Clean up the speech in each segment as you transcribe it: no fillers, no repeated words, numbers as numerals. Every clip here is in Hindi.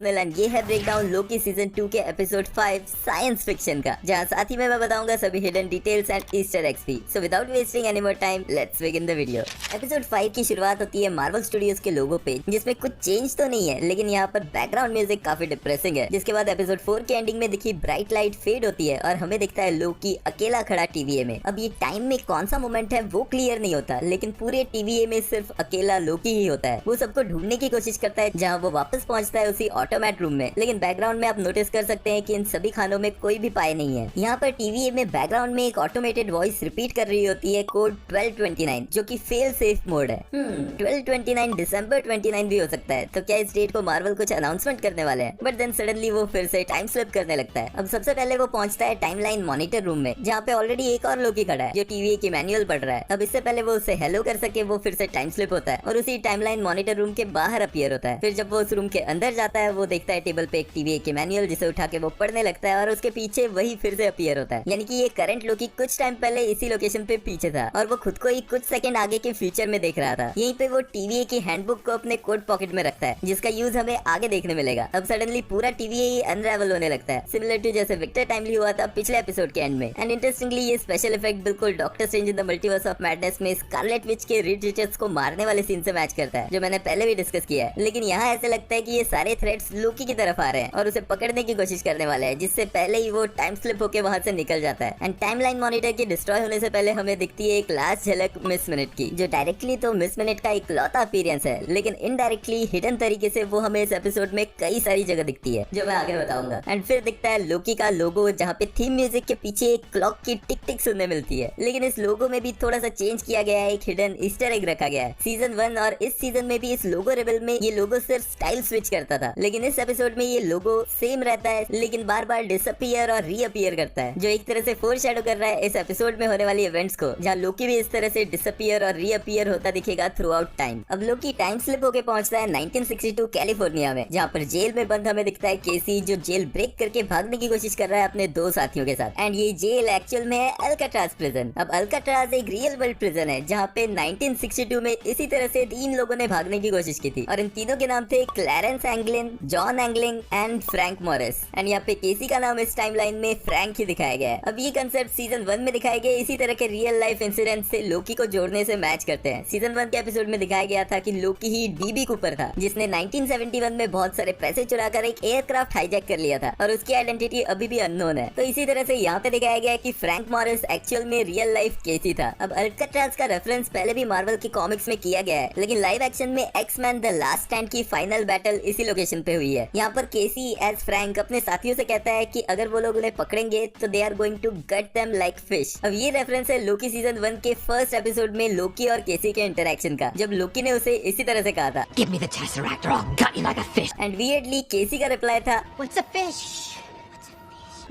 मिलन ये है ब्रेकडाउन लोकी सीजन 2 के एपिसोड 5 साइंस फिक्शन का, जहां साथ ही में मैं बताऊंगा सभी hidden details and Easter eggs भी। So without wasting any more time let's begin the video. Episode 5 की शुरुआत होती है मार्वल स्टूडियोज के लोगो पे, जिसमें कुछ चेंज तो नहीं है लेकिन यहाँ पर बैकग्राउंड म्यूजिक काफी डिप्रेसिंग है। जिसके बाद एपिसोड 4 के एंडिंग में दिखी ब्राइट लाइट फेड होती है और हमें दिखता है लोकी अकेला खड़ा टीवीए में। अब ये टाइम में कौन सा मोमेंट है वो क्लियर नहीं होता, लेकिन पूरे टीवीए में सिर्फ अकेला लोकी ही होता है। वो सबको ढूंढने की कोशिश करता है जहाँ वो वापस पहुंचता है उसी ऑटोमेट रूम में। लेकिन बैकग्राउंड में आप नोटिस कर सकते हैं कि इन सभी खानों में कोई भी पाए नहीं है। यहाँ पर टीवी में बैकग्राउंड में एक ऑटोमेटेड वॉइस रिपीट कर रही होती है कोड 1229, जो कि फेल सेफ मोड है। 1229 दिसंबर 29 भी हो सकता है, तो क्या इस डेट को मार्वल कुछ अनाउंसमेंट करने वाले हैं? बट देन सडनली वो फिर से टाइम स्लिप करने लगता है। अब सबसे पहले वो पहुंचता है टाइमलाइन मॉनिटर रूम में, जहाँ पे ऑलरेडी एक और लोकी खड़ा है जो टीवी की मैनुअल पढ़ रहा है। अब इससे पहले वो उससे हेलो कर सके वो फिर से टाइम स्लिप होता है और उसी टाइमलाइन मॉनिटर रूम के बाहर अपीयर होता है। फिर जब वो उस रूम के अंदर जाता है वो देखता है टेबल पे एक टीवी के मैनुअल, जिसे उठा के वो पढ़ने लगता है और उसके पीछे वही फिर से अपीयर होता है। यानी कि ये करंट लोकी कुछ टाइम पहले इसी लोकेशन पे पीछे था और वो खुद को ही कुछ सेकंड आगे के फ्यूचर में देख रहा था। यहीं पे वो टीवी की हैंडबुक को अपने कोट पॉकेट में रखता है, जिसका यूज हमें आगे देखने मिलेगा। अब सडनली पूरा टीवी ही अनरेवल होने लगता है, सिमिलर टू जैसे विक्टर टाइमली हुआ था पिछले एपिसोड के एंड में। एंड इंटरेस्टिंगली ये स्पेशल इफेक्ट बिल्कुल doctor strange in the multiverse of madness में स्कारलेट विच के रीड रिचर्ड्स को मारने वाले सीन से मैच करता है, जो मैंने पहले भी डिस्कस किया है। लेकिन यहाँ ऐसे लगता है कि ये सारे थ्रेड्स लोकी की तरफ आ रहे हैं और उसे पकड़ने की कोशिश करने वाले हैं, जिससे पहले ही वो टाइम स्लिप होकर वहां से निकल जाता है। एंड टाइमलाइन मॉनिटर के डिस्ट्रॉय होने से पहले हमें दिखती है एक लास्ट झलक मिस मिनट की, जो डायरेक्टली तो मिस मिनट का इकलौता अपीयरेंस है, लेकिन इनडायरेक्टली हिडन तरीके से वो हमें इस एपिसोड में कई सारी जगह दिखती है, जो मैं आगे बताऊंगा। एंड फिर दिखता है लोकी का लोगो, जहाँ पे थीम म्यूजिक के पीछे एक क्लॉक की टिक टिक सुनने मिलती है। लेकिन इस लोगो में भी थोड़ा सा चेंज किया गया है, एक हिडन ईस्टर एग रखा गया है। सीजन 1 और इस सीजन में भी इस लोगो रेबल में ये लोगो सिर्फ स्टाइल स्विच करता था, लेकिन इस एपिसोड में ये लोगो सेम रहता है लेकिन बार बार डिसअपीयर और रीअपीयर करता है, जो एक तरह से फोरशैडो कर रहा है इस एपिसोड में होने वाली इवेंट्स को, जहाँ लोकी भी इस तरह से डिसअपीयर और रीअपीयर होता दिखेगा थ्रू आउट टाइम। अब लोकी टाइम स्लिप होकर पहुंचता है 1962 कैलिफोर्निया में, जहाँ पर जेल में बंद हमें दिखता है केसी, जो जेल ब्रेक करके भागने की कोशिश कर रहा है अपने दो साथियों के साथ। एंड ये जेल एक्चुअल में है अल्काट्राज प्रिजन। अब अल्काट्राज एक रियल वर्ल्ड प्रिजन है, जहाँ पे 1962 में इसी तरह से 3 लोगों ने भागने की कोशिश की थी और इन तीनों के नाम थे Clarence Anglin, John Anglin and Frank Morris. And यहाँ पे केसी का नाम इस टाइमलाइन में फ्रैंक ही दिखाया गया है। अब ये कंसेप्ट सीजन 1 में दिखाए गए इसी तरह के रियल लाइफ इंसिडेंट से लोकी को जोड़ने से मैच करते हैं। सीजन 1 के एपिसोड में दिखाया गया था कि लोकी ही डीबी कूपर था, जिसने 1971 में बहुत सारे पैसे चुराकर एक एयरक्राफ्ट हाईजैक कर लिया था और उसकी आइडेंटिटी अभी भी अननोन है। तो इसी तरह से यहाँ पे दिखाया गया है कि फ्रैंक मॉरिस एक्चुअल में रियल लाइफ केसी था। अब अल्काट्राज का रेफरेंस पहले भी मार्वल की कॉमिक्स में किया गया है, लेकिन लाइव एक्शन में एक्स-मैन द लास्ट स्टैंड की फाइनल बैटल इसी लोकेशन पे हुई है। यहाँ पर केसी एज फ्रैंक अपने साथियों से कहता है कि अगर वो लोग उन्हें पकड़ेंगे तो they are going to gut them like fish. अब ये रेफरेंस है लोकी सीजन 1 के फर्स्ट एपिसोड में लोकी और केसी के इंटरेक्शन का, जब लोकी ने उसे इसी तरह से कहा था, Give me the Tesseract or I'll gut you like a fish. And weirdly Casey का रिप्लाई था, What's a fish?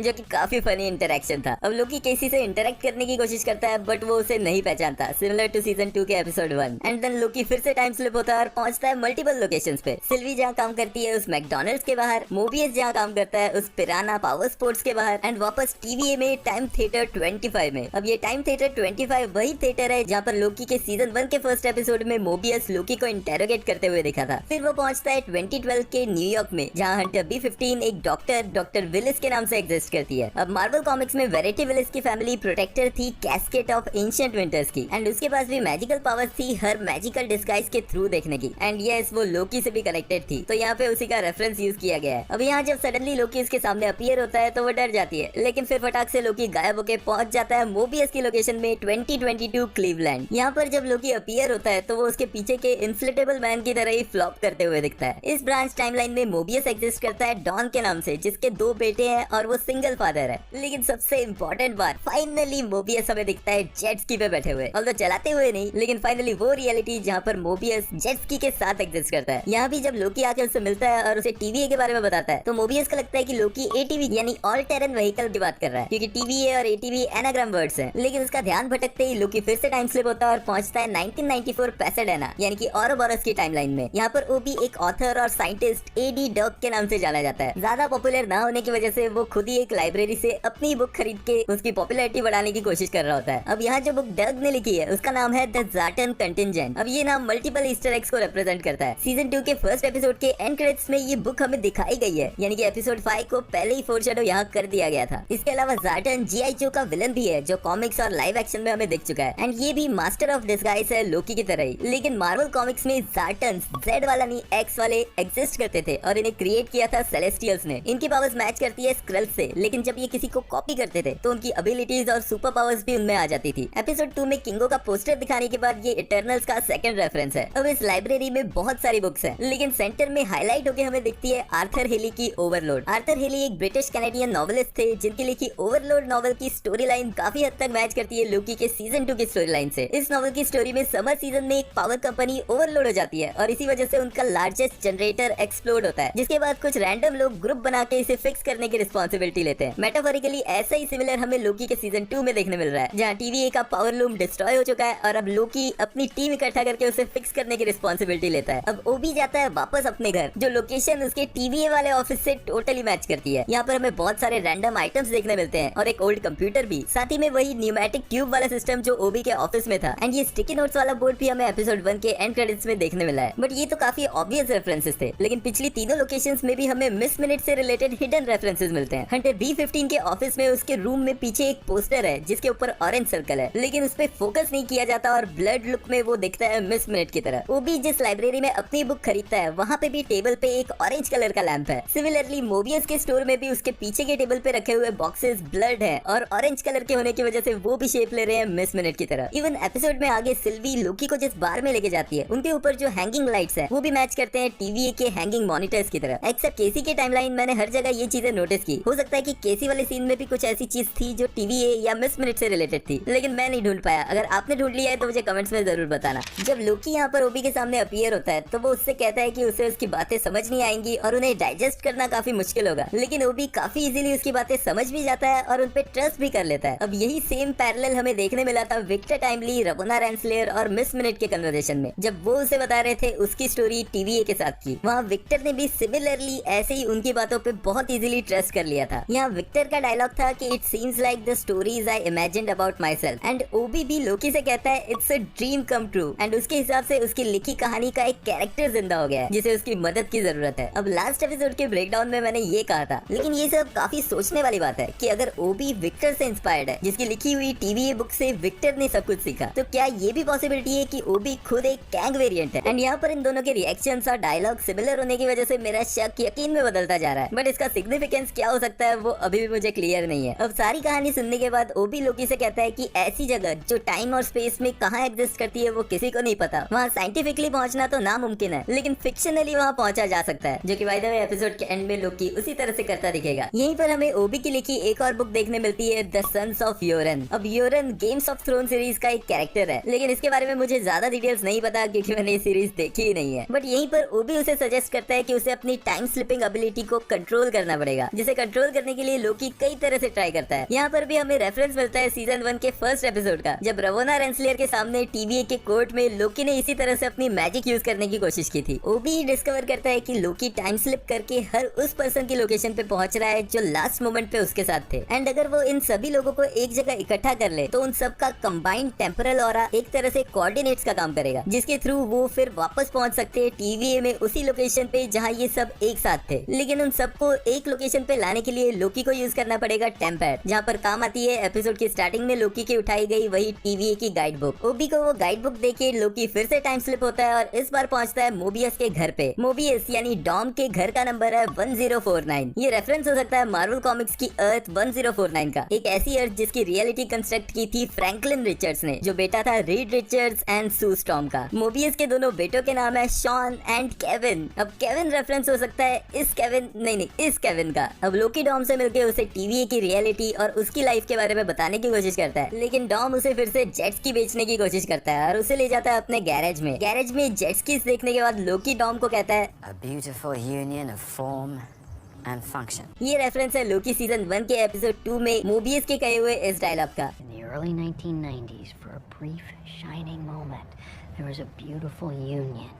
जो कि काफी फनी इंटरेक्शन था। अब लोकी केसी से इंटरेक्ट करने की कोशिश करता है बट वो उसे नहीं पहचानता, सिमिलर टू सीजन 2 के एपिसोड 1। एंड देन लोकी फिर से टाइम स्लिप होता है और पहुंचता है मल्टीपल लोकेशंस पे। सिल्वी जहाँ काम करती है उस मैकडॉनल्ड्स के बाहर, मोबियस जहाँ काम करता है उस पिराना पावर स्पोर्ट्स के बाहर, एंड वापस टीवीए में टाइम थिएटर 25 में। अब ये टाइम थिएटर 25 वही थिएटर है जहाँ पर लोकी के सीजन 1 के फर्स्ट एपिसोड में मोबियस लोकी को इंटेरोगेट करते हुए दिखा था। फिर वो पहुंचता है 2012 के न्यूयॉर्क में, जहाँ हंटर B-15 एक डॉक्टर विलिस के नाम से एग्जिस्ट करती है। अब मार्वल कॉमिक्स में वेरेटी विलिस की फैमिली प्रोटेक्टर थी कैस्केट ऑफ एंशिएंट विंटर्स की, एंड उसके पास भी मैजिकल पावर्स थी हर मैजिकल डिस्गाइज के थ्रू देखने की। एंड यस, वो लोकी से भी कनेक्टेड थी, तो यहाँ पे उसी का रेफरेंस यूज किया गया है। अब यहाँ जब सडनली लोकी उसके सामने अपीयर होता है तो वो डर जाती है, लेकिन फिर फटाक से लोकी गायब होकर पहुंच जाता है मोबियस की लोकेशन में 2022 क्लीवलैंड। यहाँ पर जब लोकी अपीयर होता है तो वो उसके पीछे के इन्फ्लेटेबल मैन की तरह ही फ्लॉप करते हुए दिखता है। इस ब्रांच टाइमलाइन में मोबियस एग्जिस्ट करता है डॉन के नाम से, जिसके 2 बेटे हैं और वो सिंगल फादर है। लेकिन सबसे इम्पोर्टेंट बात, फाइनली मोबियस हमें दिखता है जेट स्की पे बैठे हुए, ऑल्दो चलाते हुए नहीं, लेकिन फाइनली वो रियलिटी जहाँ पर मोबियस जेट स्की के साथ एग्जिस्ट करता है। यहाँ भी जब लोकी आकर उससे मिलता है और उसे टीवीए के बारे में बताता है तो मोबियस को लगता है कि लोकी एटीवी यानी ऑल टेरन व्हीकल की बात कर रहा है, क्योंकि टीवीए और एटीवी एनाग्राम वर्ड्स हैं। लेकिन उसका ध्यान भटकते ही लोकी फिर से टाइम स्लिप होता है और पहुंचता है 1994 पैसाडेना यानी कि औरोबोरस की टाइमलाइन में। यहाँ पर वो भी एक ऑथर और साइंटिस्ट एडी डर्क के नाम से जाना जाता है। ज्यादा पॉपुलर ना होने की वजह से वो खुद ही एक लाइब्रेरी से अपनी बुक खरीद के उसकी पॉपुलैरिटी बढ़ाने की कोशिश कर रहा होता है। अब यहाँ जो बुक डग ने लिखी है उसका नाम है द ज़ार्टन कंटिंजेंट। अब ये नाम मल्टीपल ईस्टर एग्स को रिप्रेजेंट करता है। सीजन 2 के फर्स्ट एपिसोड के एंड क्रेडिट्स में ये बुक हमें दिखाई गई है, यानी कि एपिसोड 5 को पहले ही फोरशैडो यहाँ कर दिया गया था। इसके अलावा ज़ार्टन जीआई जो का विलन भी है जो कॉमिक्स और लाइव एक्शन में हमें दिख चुका है, एंड ये भी मास्टर ऑफ डिस्गाइज है लोकी की तरह ही। लेकिन मार्वल कॉमिक्स में ज़ार्टन जेड वाला नहीं एक्स वाले एग्जिस्ट करते थे और इन्हें क्रिएट किया था सेलेस्टियल्स ने। इनकी पावर्स मैच करती है स्क्रल्स से, लेकिन जब ये किसी को कॉपी करते थे तो उनकी एबिलिटीज और सुपर पावर्स भी उनमें आ जाती थी। एपिसोड 2 में किंगो का पोस्टर दिखाने के बाद ये इटर्नल्स का सेकंड रेफरेंस है। अब इस लाइब्रेरी में बहुत सारी बुक्स हैं, लेकिन सेंटर में हाईलाइट होकर हमें दिखती है आर्थर हेली की ओवरलोड। आर्थर हेली एक ब्रिटिश कैनेडियन नॉवेलिस्ट थे जिनकी लिखी ओवरलोड नॉवल की स्टोरी लाइन काफी हद तक मैच करती है लोकी के सीजन 2 की स्टोरी लाइन से। इस नॉवल की स्टोरी में समर सीजन में एक पावर कंपनी ओवरलोड हो जाती है और इसी वजह से उनका लार्जेस्ट जनरेटर एक्सप्लोड होता है, जिसके बाद कुछ रैंडम लोग ग्रुप बना के इसे फिक्स करने की रिस्पॉन्सिबिलिटी लेते हैं। मेटाफोरिकली ऐसा ही सिमिलर हमें लोकी के सीजन 2 में देखने मिल रहा है, जहाँ TVA का पावर लूम डिस्ट्रॉय हो चुका है और अब लोकी अपनी टीम इकट्ठा करके उसे फिक्स करने की रिस्पॉन्सिबिलिटी लेता है। अब ओबी जाता है वापस अपने घर, जो लोकेशन उसके TVA वाले ऑफिस से टोटली मैच करती है। यहाँ पर हमें बहुत सारे रैंडम आइटम्स देखने मिलते हैं और एक ओल्ड कंप्यूटर भी, साथ ही में वही न्यूमेटिक ट्यूब वाला सिस्टम जो ओबी के ऑफिस में था, एंड ये स्टिकी नोट्स वाला बोर्ड भी हमें एपिसोड 1 के एंड क्रेडिट्स में देखने मिला है। बट ये तो काफी ऑब्वियस रेफरेंसेस थे, लेकिन पिछली तीनों लोकेशंस में भी हमें मिस मिनट से रिलेटेड हिडन रेफरेंसेस मिलते हैं। हंटर B15 के ऑफिस में उसके रूम में पीछे एक पोस्टर है जिसके ऊपर ऑरेंज सर्कल है, लेकिन उस पे फोकस नहीं किया जाता और ब्लड लुक में वो दिखता है मिस मिनट की तरह। ओबी जिस लाइब्रेरी में अपनी बुक खरीदता है वहाँ पे भी टेबल पे एक ऑरेंज कलर का लैंप है। सिमिलरली मोबियस के स्टोर में भी उसके पीछे के टेबल पे रखे हुए बॉक्सेस ब्लड है और ऑरेंज कलर के होने की वजह से वो भी शेप ले रहे हैं मिस मिनट की तरह। इवन एपिसोड में आगे सिल्वी लोकी को जिस बार में लेके जाती है उनके ऊपर जो हैंगिंग लाइट्स है वो भी मैच करते हैं TVA के हैंगिंग मॉनिटर्स की तरह। एक्सेप्ट केसी के टाइमलाइन मैंने हर जगह ये चीजें नोटिस की। हो सकता है कि केसी वाले सीन में भी कुछ ऐसी चीज थी जो TVA या मिस मिनट से रिलेटेड थी, लेकिन मैं नहीं ढूंढ पाया। अगर आपने ढूंढ लिया है तो मुझे कमेंट्स में जरूर बताना। जब लोकी यहाँ पर ओबी के सामने अपीयर होता है तो वो उससे कहता है कि उसे उसकी बातें समझ नहीं आएंगी और उन्हें डाइजेस्ट करना काफी मुश्किल होगा, लेकिन ओबी काफी इजीली उसकी बातें समझ भी जाता है और उन पे ट्रस्ट भी कर लेता है। अब यही सेम पैरेलल हमें देखने मिला था विक्टर टाइमली, रवोना रेंसलेयर और मिस मिनट के कन्वर्सेशन में, जब वो उसे बता रहे थे उसकी स्टोरी TVA के साथ की। वहाँ विक्टर ने भी सिमिलरली ऐसे ही उनकी बातों पे बहुत इजीली ट्रस्ट कर लिया था। यहाँ विक्टर का डायलॉग था कि it seems like the stories I imagined about myself, and OB भी लोकी से कहता है it's a dream come true, and उसके हिसाब से उसकी लिखी कहानी का एक कैरेक्टर जिंदा हो गया है जिसे उसकी मदद की जरूरत है। अब लास्ट एपिसोड के ब्रेकडाउन में मैंने ये कहा था, लेकिन ये सब काफी सोचने वाली बात है कि अगर ओबी विक्टर से इंस्पायर्ड है, जिसकी लिखी हुई TVA बुक से विक्टर ने सब कुछ सीखा, तो क्या ये भी पॉसिबिलिटी है कि ओबी खुद एक कैंग वेरिएंट है। एंड यहाँ पर इन दोनों के रिएक्शंस और डायलॉग सिमिलर होने की वजह से मेरा शक यकीन में बदलता जा रहा है, बट इसका सिग्निफिकेंस क्या हो सकता है वो अभी भी मुझे क्लियर नहीं है। अब सारी कहानी सुनने के बाद ओबी लोकी से कहता है कि ऐसी जगह जो टाइम और स्पेस में कहाँ एग्जिस्ट करती है वो किसी को नहीं पता। वहाँ साइंटिफिकली पहुँचना तो नामुमकिन है, लेकिन फिक्शनली वहाँ पहुँचा जा सकता है, जो कि बाय द वे एपिसोड के एंड में लोकी उसी तरह से करता दिखेगा। यहीं पर हमें ओबी की लिखी एक और बुक देखने मिलती है, द सन्स ऑफ योरन। अब Yoren games of throne series का एक कैरेक्टर है, लेकिन इसके बारे में मुझे ज्यादा डिटेल्स नहीं पता क्योंकि मैंने ये सीरीज देखी ही नहीं है। बट यहीं पर ओबी उसे सजेस्ट करता है कि उसे अपनी टाइम स्लिपिंग एबिलिटी को कंट्रोल करना पड़ेगा, जिसे कंट्रोल करने के लिए लोकी कई तरह से ट्राई करता है। यहाँ पर भी हमें रेफरेंस मिलता है सीजन 1 के फर्स्ट एपिसोड का, जब रवोना रेंसलियर के सामने TVA के कोर्ट में लोकी ने इसी तरह से अपनी मैजिक यूज करने की कोशिश की थी। ओबी डिस्कवर करता है कि लोकी टाइम स्लिप करके हर उस पर्सन की लोकेशन पे पहुंच रहा है जो लास्ट मोमेंट पे उसके साथ थे, एंड अगर वो इन सभी लोगों को एक जगह इकट्ठा कर ले तो उन सब का कंबाइंड टेम्परल ऑरा एक तरह से कोऑर्डिनेट्स का काम करेगा, जिसके थ्रू वो फिर वापस पहुंच सकते हैं TVA में उसी लोकेशन पे जहां ये सब एक साथ थे। लेकिन उन सबको एक लोकेशन पे लाने के लिए लोकी को यूज करना पड़ेगा टेम्पैड, जहां पर काम आती है एपिसोड की स्टार्टिंग में लोकी की उठाई गई वही TVA की गाइड बुक। ओबी को वो गाइड बुक देके लोकी फिर से टाइम स्लिप होता है और इस बार पहुंचता है मोबियस के घर पे। मोबियस यानी डॉम के घर का नंबर है 1049। ये रेफरेंस हो सकता है मार्वल कॉमिक्स की अर्थ 1049 का, एक ऐसी अर्थ जिसकी रियलिटी कंस्ट्रक्ट की थी फ्रैंकलिन रिचर्ड्स ने, जो बेटा था Reed Richards and Sue Storm का। मोबियस के दोनों बेटों के नाम है शॉन एंड केविन। अब केविन रेफरेंस हो सकता है इस केविन नहीं इस केविन का। अब लोकी डॉम से मिलके उसे TVA की रियलिटी और उसकी लाइफ के बारे में बताने की कोशिश करता है, लेकिन डॉम उसे फिर से जेट स्की बेचने की कोशिश करता है और उसे ले जाता है अपने गैरेज में। गैरेज में जेट स्की देखने के बाद लोकी डॉम को कहता है A beautiful union of form and function. ये रेफरेंस है लोकी सीजन 1 के एपिसोड 2 में मोबियस के कहे हुए इस डायलॉग का। In the early 1990s, for a brief, shining moment, there was a beautiful union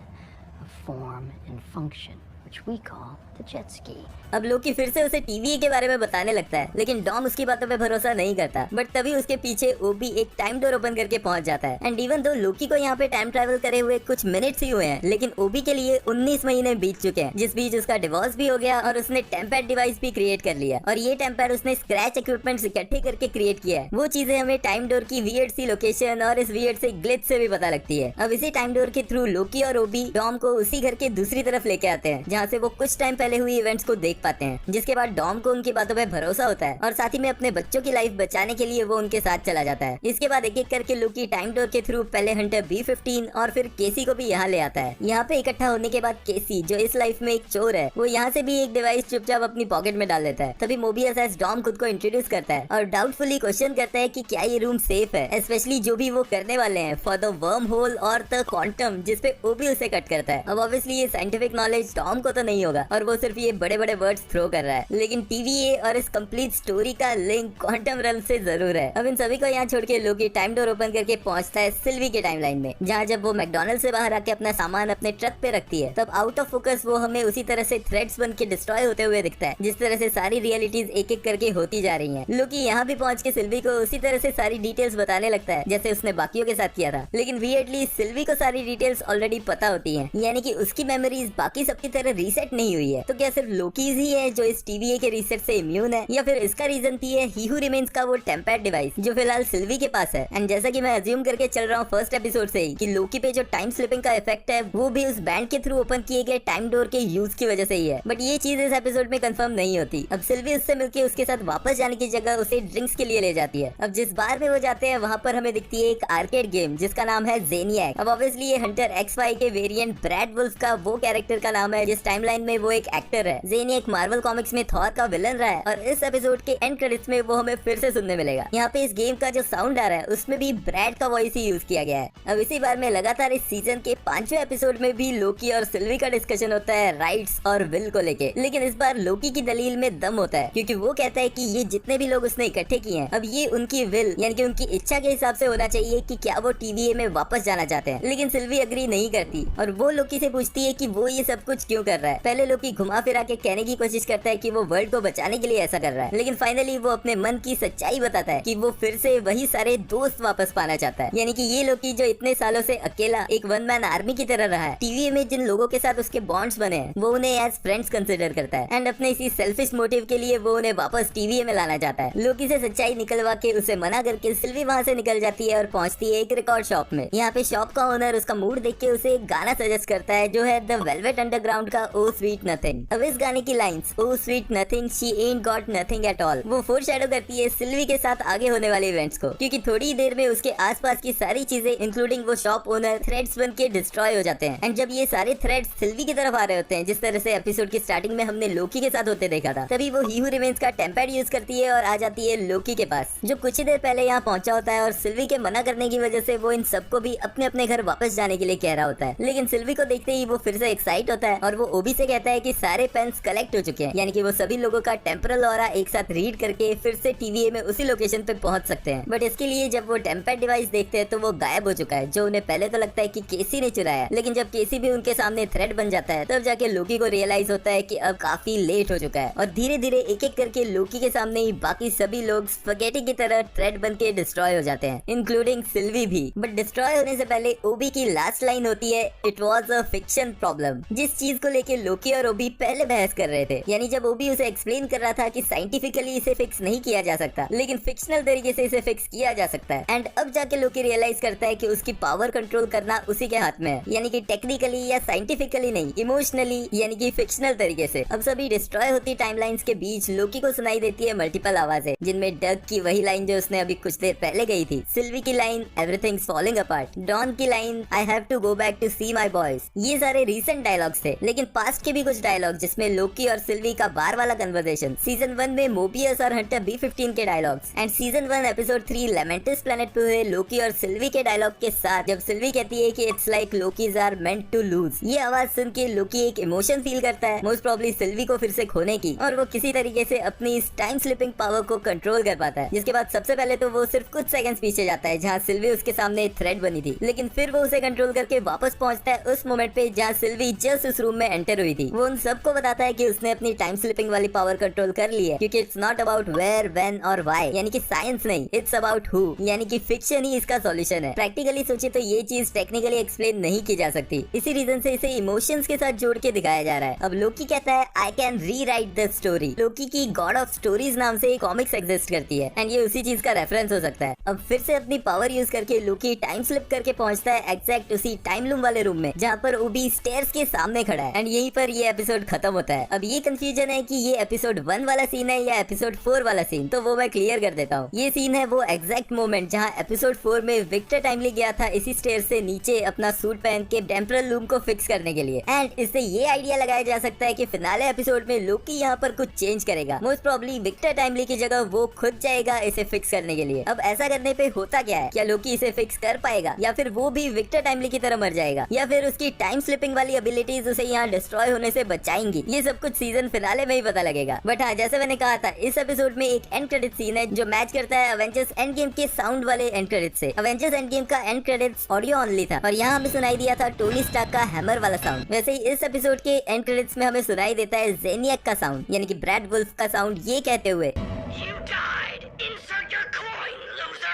of form and function, which we call the jet ski. अब लोकी फिर से उसे टीवीए के बारे में बताने लगता है, लेकिन डॉम उसकी बातों पे भरोसा नहीं करता। बट तभी उसके पीछे ओबी एक टाइम डोर ओपन करके पहुंच जाता है। एंड इवन दो लोकी को यहाँ पे टाइम ट्रैवल करे हुए कुछ मिनट्स ही हुए हैं, लेकिन ओबी के लिए 19 महीने बीत चुके हैं, जिस बीच उसका डिवोर्स भी हो गया और उसने टेम्पैड डिवाइस भी क्रिएट कर लिया। और ये टेम्पैड उसने स्क्रैच इक्विपमेंट्स इकट्ठे करके क्रिएट किया है। वो चीजें हमें टाइम डोर की वियर्ड सी लोकेशन और इस वियर्ड से ग्लिच से भी पता लगती है। अब इसी टाइम डोर के थ्रू लोकी और ओबी डॉम को उसी घर के दूसरी तरफ लेके आते हैं, जहाँ से वो कुछ टाइम पहले हुई इवेंट्स को देख पाते हैं। जिसके बाद डॉम को उनकी बातों पे भरोसा होता है और साथ ही में अपने बच्चों की लाइफ बचाने के लिए वो उनके साथ चला जाता है। इसके बाद एक एक करके लोकी टाइम डोर के थ्रू पहले हंटर B-15 और फिर केसी को भी यहाँ ले आता है। यहाँ पे इकट्ठा होने के बाद केसी, जो इस लाइफ में एक चोर है, वो यहाँ से भी एक डिवाइस चुपचाप अपनी पॉकेट में डाल लेता है। तभी मोबियस एज डॉम खुद को इंट्रोड्यूस करता है और डाउटफुली क्वेश्चन करता है कि क्या ये रूम सेफ है, स्पेशली जो भी वो करने वाले हैं फॉर द वर्म होल और द क्वांटम, जिसपे ओबी उसे कट करता है। अब ऑब्वियसली ये साइंटिफिक नॉलेज डॉम को तो नहीं होगा और वो सिर्फ ये बड़े बड़े वर्ड्स थ्रो कर रहा है, लेकिन टीवीए और इस कंप्लीट स्टोरी का लिंक क्वांटम रन से जरूर है। अब इन सभी को यहाँ छोड़ के लोकी टाइम डोर ओपन करके पहुंचता है सिल्वी के टाइमलाइन में, जहाँ जब वो मैकडॉनल्ड से बाहर आके अपना सामान अपने ट्रक पे रखती है, तब आउट ऑफ फोकस वो हमें उसी तरह से थ्रेड्स बन के डिस्ट्रॉय होते हुए दिखता है, जिस तरह से सारी रियलिटीज एक एक करके होती जा रही हैं। लोकी यहाँ भी पहुंच के सिल्वी को उसी तरह से सारी डिटेल्स बताने लगता है जैसे उसने बाकियों के साथ किया था, लेकिन वियर्डली सिल्वी को सारी डिटेल्स ऑलरेडी पता होती है, यानी कि उसकी मेमोरीज बाकी सबकी तरह रीसेट नहीं हुई है। तो क्या सिर्फ लोकीज ही है जो इस टीवीए के रीसेट से इम्यून है, या फिर इसका रीजन भी है ही हू रिमेन्स का वो टेम्पैड डिवाइस जो फिलहाल सिल्वी के पास है। एंड जैसा कि मैं अज्यूम करके चल रहा हूँ फर्स्ट एपिसोड से ही कि लोकी पे जो टाइम स्लिपिंग का इफेक्ट है वो भी उस बैंड के थ्रू ओपन किए गए टाइम डोर के यूज की वजह से ही है, बट ये चीज इस एपिसोड में कंफर्म नहीं होती। अब सिल्वी उससे मिलके उसके साथ वापस जाने की जगह उसे ड्रिंक्स के लिए ले जाती है। अब जिस बार में वो जाते हैं वहाँ पर हमें दिखती है एक आर्केड गेम जिसका नाम है जेनियक। अब ऑब्वियसली ये हंटर XY के वेरिएंट ब्रैड वुल्फ का वो कैरेक्टर का नाम है जिस टाइमलाइन में वो एक एक्टर है। जेनियक मार्वल कॉमिक्स में थॉर का विलन रहा है और इस एपिसोड के एंड क्रेडिट्स में वो हमें फिर से सुनने मिलेगा। यहाँ पे इस गेम का जो साउंड आ रहा है उसमें भी ब्रैड का वॉइस ही यूज किया गया है। अब इसी बार में लगातार इस सीजन के 5वें एपिसोड में भी लोकी और सिल्वी का डिस्कशन होता है राइट्स और विल को लेके, लेकिन इस बार लोकी की दलील में दम होता है, क्योंकि वो कहता है कि ये जितने भी लोग उसने इकट्ठे किए हैं अब ये उनकी विल यानी कि उनकी इच्छा के हिसाब से होना चाहिए कि क्या वो टीवीए में वापस जाना चाहते हैं। लेकिन सिल्वी अग्री नहीं करती और वो लोकी से पूछती है कि वो ये सब कुछ क्यों कर रहा है। पहले लोकी घुमा फिरा के कहने की कोशिश करता है कि वो वर्ल्ड को बचाने के लिए ऐसा कर रहा है, लेकिन फाइनली वो अपने मन की सच्चाई बताता है कि वो फिर से वही सारे दोस्त वापस पाना चाहता है, यानी कि ये लोकी जो इतने सालों से अकेला एक वन मैन आर्मी की तरह रहा है, टीवीए में जिन लोगों के साथ उसके बॉन्ड्स बने हैं वो उन्हें एज फ्रेंड्स कंसिडर करता है एंड अपने इसी सेल्फिश मोटिव के लिए वो उन्हें वापस टीवीए में लाना चाहता है। लोकी से सच्चाई निकलवा के उसे मना करके सिल्वी वहाँ से निकल जाती है और पहुंचती है एक रिकॉर्ड शॉप में। यहाँ पे शॉप का ओनर उसका मूड देख के उसे एक गाना सजेस्ट करता है जो है द वेलवेट अंडरग्राउंड का ओ स्वीट नथिंग। अब इस गाने की lines O sweet nothing she ain't got nothing at all वो फोरशैडो करती है सिल्वी के साथ आगे होने वाले इवेंट्स को, क्योंकि थोड़ी देर में उसके आसपास की सारी चीजें इंक्लूडिंग वो शॉप ओनर थ्रेड्स बन के डिस्ट्रॉय हो जाते हैं। एंड जब ये सारे थ्रेड्स सिल्वी की तरफ आ रहे होते हैं जिस तरह से एपिसोड की स्टार्टिंग में हमने लोकी के साथ होते देखा था, तभी वो ही हू रिमेन्स का टेम्पैड यूज करती है और आ जाती है लोकी के पास, जो कुछ ही देर पहले यहाँ पहुंचा होता है और सिल्वी के मना करने की वजह से वो इन सबको भी अपने अपने घर वापस जाने के लिए कह रहा होता है। लेकिन सिल्वी को देखते ही वो फिर से एक्साइट होता है और वो ओबी से कहता है कि सारे पेन्स कलेक्ट हो चुके हैं, यानी कि वो सभी लोगों का टेम्परल ऑरा एक साथ रीड करके फिर से टीवीए में उसी लोकेशन पे पहुंच सकते हैं। बट इसके लिए जब वो टेम्पैड डिवाइस देखते हैं तो वो गायब हो चुका है, जो उन्हें पहले तो लगता है कि केसी ने चुराया, लेकिन जब केसी भी उनके सामने थ्रेट बन जाता है तब जाके लोकी को रियलाइज होता है कि अब काफी लेट हो चुका है और धीरे धीरे एक एक करके लोकी के सामने ही बाकी सभी लोग स्पगेटी की तरह थ्रेट बन के डिस्ट्रॉय हो जाते हैं, इंक्लूडिंग सिल्वी भी। बट डिस्ट्रॉय होने से पहले ओबी की लास्ट लाइन होती है it was a fiction problem, जिस चीज को लेके लोकी और ओबी पहले बहस कर रहे थे। यानी जब ओबी उसे एक्सप्लेन कर रहा था कि साइंटिफिकली इसे फिक्स नहीं किया जा सकता लेकिन फिक्शनल तरीके से इसे फिक्स किया जा सकता है। एंड अब जाके लोकी रियलाइज करता है कि उसकी पावर कंट्रोल करना उसी के हाथ में है, यानी कि टेक्निकली या साइंटिफिकली नहीं, इमोशनली यानी कि फिक्शनल तरीके से। अब सभी डिस्ट्रॉय होती टाइमलाइंस के बीच लोकी को सुनाई देती है मल्टीपल आवाजें, जिनमें डग की वही लाइन जो उसने अभी कुछ देर पहले गई थी, सिल्वी की line everything's falling apart, Don की line I have to go back to see my boys. ये सारे रीसेंट डायलॉग्स थे, लेकिन पास्ट के भी कुछ डायलॉग जिसमें लोकी और सिल्वी का बार वाला कन्वर्सेशन, सीजन 1 में मोबियस और हंटर B-15 के dialogues and season 1 episode 3 Lamentis planet पे हुए लोकी और सिल्वी के डायलॉग के साथ जब सिल्वी कहती है कि it's like Lokis are meant to lose. ये आवाज सुन के लोकी एक इमोशन फील करता है, मोस्ट प्रोबब्ली सिल्वी को फिर से खोने की, और वो किसी तरीके से अपनी इस टाइम स्लिपिंग पावर को कंट्रोल कर पाता है। जिसके बाद सबसे पहले तो वो सिर्फ कुछ सेकंड्स पीछे जाता है जहाँ सिल्वी उसके सामने थ्रेड बनी थी, लेकिन फिर वो उसे कंट्रोल करके वापस पहुंचता है उस मोमेंट पे जहाँ सिल्वी जस्ट उस रूम में एंटर हुई थी। वो उन सबको बताता है कि उसने अपनी टाइम स्लिपिंग वाली पावर कंट्रोल कर ली है, क्योंकि it's not about where, when और व्हाई, यानी कि साइंस नहीं, इट्स अबाउट हु, यानी कि फिक्शन ही इसका सॉल्यूशन है। प्रैक्टिकली सोचे तो ये चीज टेक्निकली एक्सप्लेन नहीं की जा सकती, इसी रीजन से इसे इमोशंस के साथ जोड़ के दिखाया जा रहा है। अब लोकी कहता है I can rewrite the story. Loki की गॉड ऑफ स्टोरीज नाम से एक कॉमिक्स एग्जिस्ट करती है एंड ये उसी चीज का रेफरेंस हो सकता है। अब फिर से अपनी पावर यूज करके लोकी टाइम स्लिप करके पहुंचता है एग्जैक्ट उसी टाइम लूम वाले रूम में जहाँ पर ओबी स्टेयर्स के सामने खड़ा है एंड यहीं पर ये एपिसोड खत्म होता है। अब ये कंफ्यूजन है कि ये एपिसोड 1 वाला सीन है या एपिसोड 4 वाला सीन, तो वो मैं क्लियर कर देता हूँ। ये सीन है वो एग्जैक्ट मोमेंट जहाँ एपिसोड 4 में विक्टर टाइमली गया था इसी स्टेयर से नीचे अपना सूट पहन के टेम्परल लूम को फिक्स करने के लिए, एंड इससे ये आइडिया लगाया जा सकता है कि फिनाले एपिसोड में लोकी यहाँ पर कुछ चेंज करेगा। मोस्ट प्रोबेबली विक्टर टाइमली की जगह वो खुद जाएगा इसे फिक्स करने के लिए। अब ऐसा करने पे होता क्या है, क्या लोकी इसे फिक्स कर पाएगा या फिर वो भी विक्टर टाइमली की तरह मर जाएगा, या फिर उसकी टाइम स्लिपिंग वाली एबिलिटीज उसे यहाँ डिस्ट्रॉय होने से बचाएंगी। ये सब कुछ सीजन फिनाले में ही पता लगेगा। बट हाँ, जैसे मैंने कहा था, इस एपिसोड में एक एंड क्रेडिट सीन है जो मैच करता है अवेंजर्स एंड गेम के साउंड वाले एंड क्रेडिट से। अवेंजर्स एंड गेम का एंड क्रेडिट्स ऑडियो ओनली था और यहाँ हमें सुनाई दिया था टोनी स्टार्क का हैमर वाला साउंड। वैसे ही इस एपिसोड के एंड क्रेडिट्स में हमें सुनाई देता है जेनियक का साउंड, यानी कि ब्रैड वुल्फ का साउंड, ये कहते हुए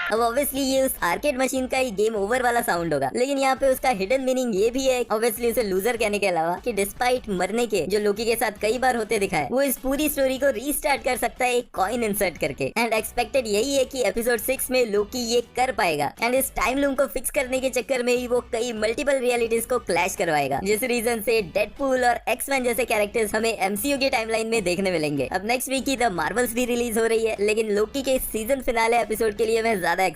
अब ऑब्वियसली ये उस आर्केड मशीन का ही गेम ओवर वाला साउंड होगा, लेकिन यहाँ पे उसका हिडन मीनिंग ये भी है ऑब्वियसली उसे लूजर कहने के अलावा कि डिस्पाइट मरने के जो लोकी के साथ कई बार होते दिखा है, वो इस पूरी स्टोरी को रीस्टार्ट कर सकता है एक कॉइन इंसर्ट करके। एंड एक्सपेक्टेड यही है कि एपिसोड 6 में लोकी ये कर पाएगा एंड इस टाइम लूम को फिक्स करने के चक्कर में ही वो कई मल्टीपल रियलिटीज को क्लैश करवाएगा, जिस रीजन से डेडपूल और एक्स-मैन जैसे कैरेक्टर्स हमें एमसीयू के टाइमलाइन में देखने मिलेंगे। अब नेक्स्ट वीक की द मार्वल्स भी रिलीज हो रही है, लेकिन लोकी के सीजन फिनाले एपिसोड के लिए मैं ज्यादा एक्साइटेड